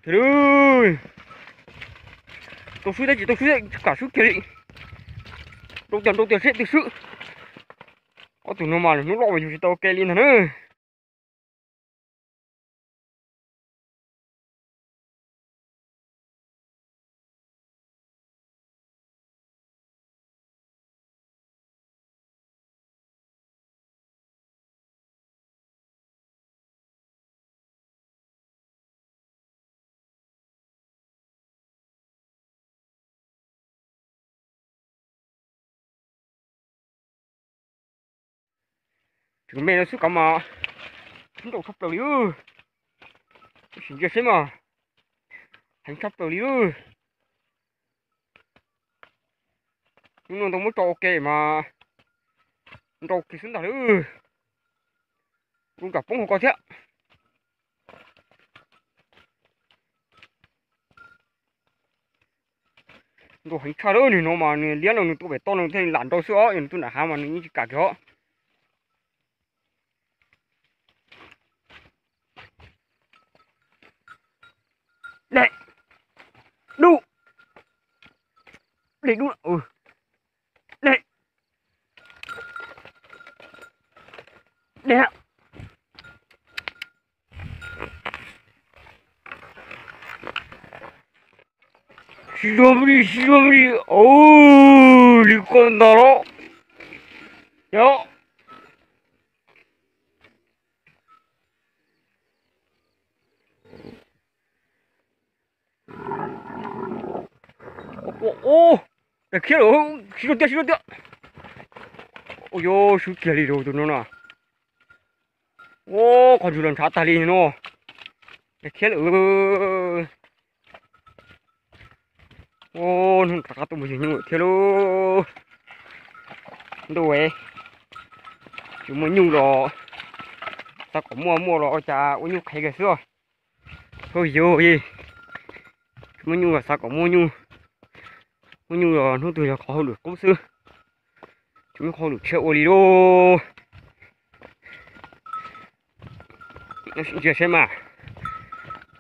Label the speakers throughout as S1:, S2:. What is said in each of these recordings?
S1: Trời ơi, tôi suy đấy, cả sức kia đi. Đầu tiền sẽ thực sự. Có tụi nó mà nó lọ vào tao kê lên nữa. Chúng mày nó sức cả mà. Chúng đầu sắp đầu đi ư. Xin kia xem mà. Hành sắp đầu đi ư. Nhưng nó mới cho ok mà. Đâu kỳ xuống đầu ư. Luôn gặp bóng không có thế. Đồ hành xa đó thì nó mà liên là tôi phải to nó thêm lặn đâu sữa, nhưng tôi đã ham mà những cả đó. Đây, đu, đây đu, đây, đây ạ. 시험이, 어우, 리콘 나로, 야. 오, 야, 키로, 싫었대. 요, 슈키리로 두노나. 오, 건주는 다 달리노. 야, 키로, 오, 눈 가까또 무슨 키로. Đồ ấy, chúng mới nhung rồi, ta có mua rồi, cha uống nhung hay cái xưa, thôi vô gì, chúng mới nhung là sao có mua nhung rồi, nó từ là khó được công sư, chúng mới khó được triệu đi đô, nó xin chia xem mà,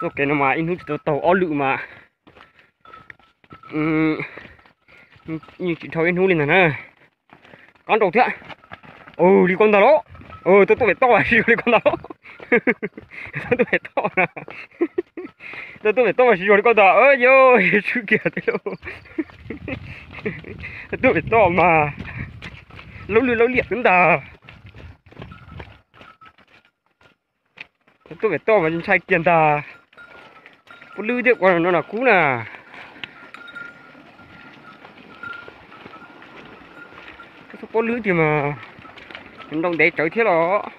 S1: nó cái nó mà in hút tàu ó lự mà, như chị thôi in hút lên là nè, con đầu thế. Đi con đó. Tôi phải to à, đi con đó. Tôi phải to à. Tôi phải to à, đi con đó. Vô, chú kìa thế đâu. Tôi phải to mà. Lâu liệt đến đà. Tôi phải to mà chai kiền đà. Có lư được còn nó là cú nè. Có lư thì mà. Mình đang để trời thế đó.